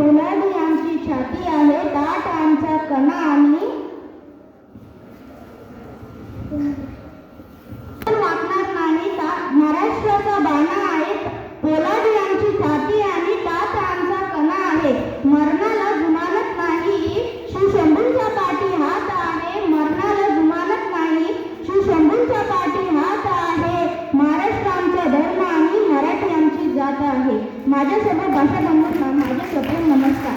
पोलादी आमची छाती आहे, ताट आमचा कणा आणि वाकणार नाही. महाराष्ट्राचा बाणा आहे, पोलादी आमची छाती आणि ताट आमचा कणा आहे. मरणाला जुमानत नाही, शिवशंभूंच्या पाठी हात आहे. मरणाला जुमानत नाही, शिवशंभूंच्या पाठी हात आहे. महाराष्ट्र आमचा धर्म आणि मराठी आमची जात आहे. माझ्या सर्व भाषा बंधूंना माझे सप्रेम नमस्कार.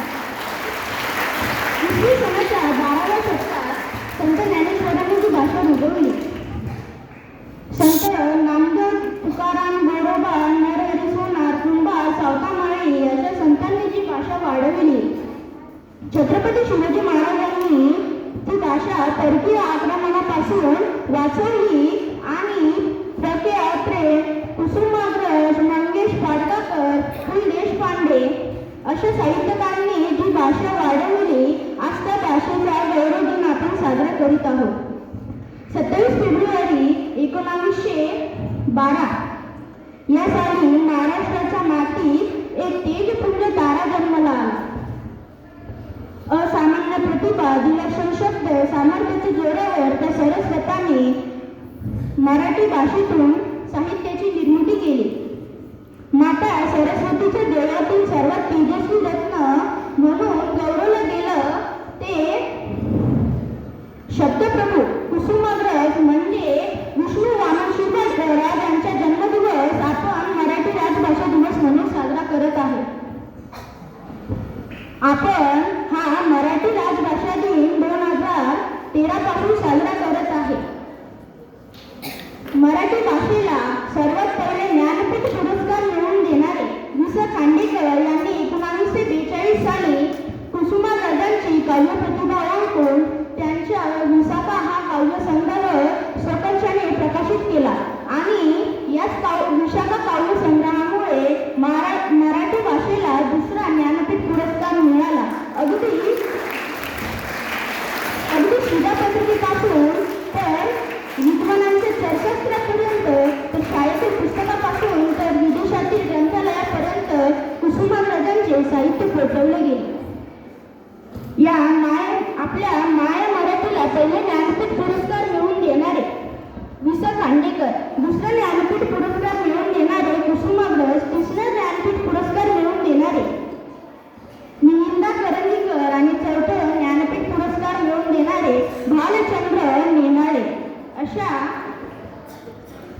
इसवी सनाच्या 12व्या शतकात संत ज्ञानेश्वरांनी जी भाषा रुजवली, संत नामदेव, तुकाराम, गोरोबा, नरहरी सोनार, कुंभा, सावतामाळी अशा संतांनी जी भाषा वाढवली, छत्रपती शिवाजी महाराजांनी ती भाषा परकीय आक्रमणापासून वाचवली आणि प्र.के. अत्रे, कुसुमाग्रज, मंगेश पाडगाकर, पु. देशपांडे अशा साहित्यकारांनी जी भाषा वाढवली, आज त्या भाषेचा गौरव दिन आपण साजरा करीत आहोत. 27 फेब्रुवारी 1912 या साली महाराष्ट्राच्या मातीत एक तेजपुंज तारा जन्माला आला. असामान्य प्रतिभा, विलक्षण शब्द सामर्थ्याच्या जोरावर त्या सरस्वताने मराठी भाषेतून साहित्याची निर्मिती केली. माता सरस्वतीच्या देवळातील सर्वात तेजस्वी रत्न म्हणून गौरवलं गेलं ते शब्दप्रभू कुसुमाग्रज म्हणजे विष्णू वामन शिरवाडकर यांचा जन्मदिवस आपण मराठी राजभाषा दिवस म्हणून साजरा करत आहोत. आपण हा मराठी राजभाषा दिन 2013 पासून साजरा करत आहे. मराठी भाषेला सर्वात पहिले ज्ञानपीठ पुरस्कार मिळवून देणारे वि. स. खांडेकर यांनी 1942 साली कुसुमाग्रजांची काव्यप्रतिभा ओळखून त्यांच्या विसाका हा काव्यसंग्रह स्वकर्षाने प्रकाशित केला आणि याच विशाखा काव्यसंग्रहामुळे मराठी भाषेला दुसरा ज्ञानपीठ पुरस्कार मिळाला. अगदी शिलापत्रिकेपासून तर विद्वानांच्या चर्चास्त्रापर्यंत, तर शाळेतील पुस्तकापासून तर विदेशातील ग्रंथालयापर्यंत कुसुमाग्रजांचे साहित्य पोहोचवले गेले. या आपल्या माया मराठीला पहिले ज्ञानपीठ पुरस्कार मिळवून देणारे वि. स. खांडेकर, दुसरा ज्ञानपीठ पुरस्कार मिळवून देणारे कुसुमाग्रज, तिसरा ज्ञानपीठ पुरस्कार मिळवून देणारे मिलिंदा करंदीकर आणि चौथं ज्ञानपीठ पुरस्कार मिळवून देणारे भालचंद्र नेमाडे अशा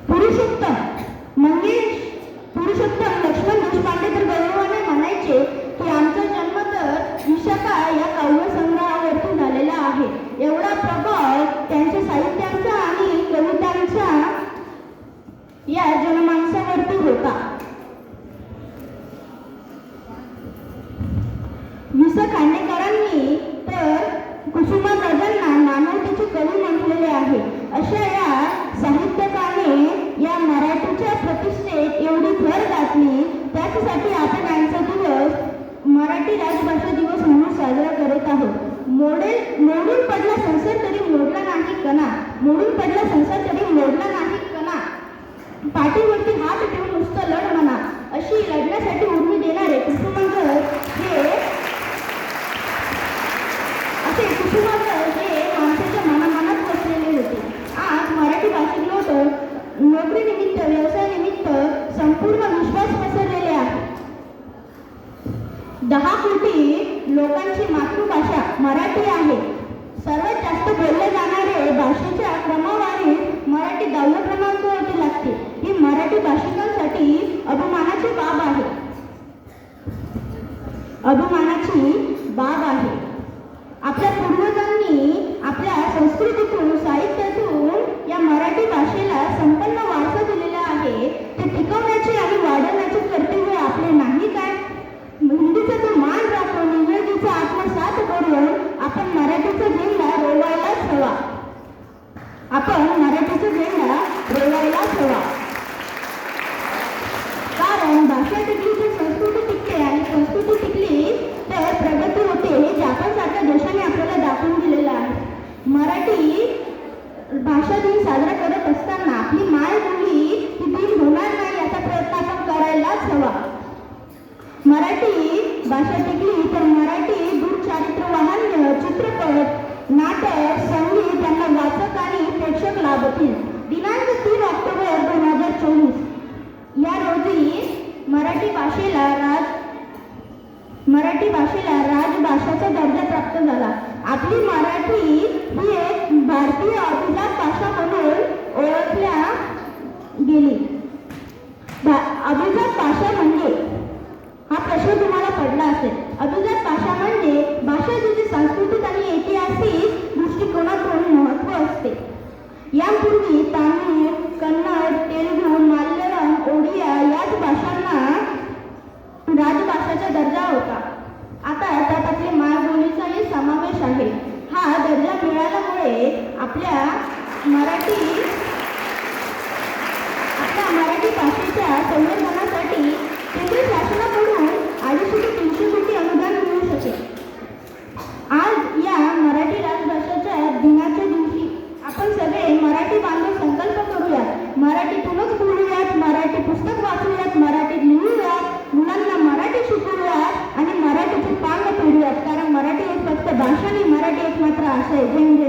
पुरुषोत्तम लक्ष्मण देशपांडे तर गौरवाने म्हणायचे की आमचा जन्म तर विशाखा या काव्यसंग्रहावरती झालेला आहे. एवढा प्रभाव त्यांच्या साहित्यांचा आणि कवितांचा या जनमानसावरती होता. वि. स. खांडेकरांनी तर कुसुमाग्रजांना मानवतेचे कवी म्हटलेले आहे. अशा या साहित्यकाने या मराठीच्या प्रतिष्ठेत एवढी भर घातली. त्यासाठी आपण यांचा दिवस मराठी राजभाषा दिवस म्हणून साजरा करत आहोत. मोडून पडला संसार तरी मोडला नाही कणा, मोडून पडला संसार तरी मोडला नाही कणा, पाठीवरती हात ठेवून नुसतं लढ म्हणा, अशी लढण्यासाठी उर्मी देणारे कुसुमाग्रज हे माणसाच्या मनामनात बसलेले होते. आज मराठी भाषिक लोक नोकरीनिमित्त, व्यवसायानिमित्त संपूर्ण विश्वास पसरलेले आहे. 10 कोटी लोकांची मातृभाषा मराठी आहे. सर्वात जास्त बोलले जाणारे भाषेच्या क्रमवारीत मराठी 10व्या क्रमांकावरती लागते. ही मराठी भाषिकांसाठी अभिमानाची बाब आहे. आपल्या पूर्वजांनी आपल्या संस्कृतीतून, साहित्यातून या मराठी भाषेला संपन्न वारसा दिलेला आहे. ते टिकवण्याचे आणि वाढवण्याचे कर्तव्य आपले नाही काय? हिंदीचा तो मान राखून, इंग्रजीचा आत्मसात करून आपण मराठीचा झेंडा रोवायलाच हवा. कारण भाषा टिकली तर संस्कृती टिकते आणि संस्कृती टिकली तर प्रगती होते. हे जापानसारख्या देशाने आपल्याला दाखवून दिलेलं आहे. मराठी भाषा दिन साजरा करत असताना आपली मायबोली ही दिन होणार नाही याचा प्रयत्न आपण करायलाच हवा. मराठी भाषा घेतली तर मराठी दूरचारित्रवाहन, चित्रपट, नाटक, संगीत यांना वाचक आणि प्रेक्षक लाभतील. दिनांक 3 ऑक्टोबर 2024 या रोजी मराठी भाषेला राजभाषाचा दर्जा प्राप्त झाला. आपली मराठी ही एक भारतीय अभिजात भाषा म्हणून ओळखल्या गेली. अभिजात भाषा म्हणजे, हा प्रश्न तुम्हाला पडला असेल. अभिजात भाषा म्हणजे भाषा जिची सांस्कृतिक आणि ऐतिहासिक दृष्टिकोनातून महत्त्व असते. यापूर्वी तामिळ, कन्नड, तेलुगू, मल्याळम, ओडिया याच भाषांना राजभाषाचा दर्जा होता. आता त्यात आपल्या मायबोलीचाही समावेश आहे. हा दर्जा मिळाल्यामुळे आपल्या मराठी भाषेच्या संवर्धनासाठी केंद्र शासनाकडून 250 ते 300 कोटी अनुदान मिळू शकेल. आज या मराठी राजभाषेच्या दिनाच्या दिवशी आपण सगळे मराठी बांधव संकल्प करूयात. मराठीतूनच बोलूयात, मराठी पुस्तक वाचूयात, मराठीत लिहूयात, मुलांना मराठी शिकवूयात आणि मराठीचे पांग फेडूयात. कारण मराठी एक फक्त भाषा नाही, मराठी एक मात्र आशय. जय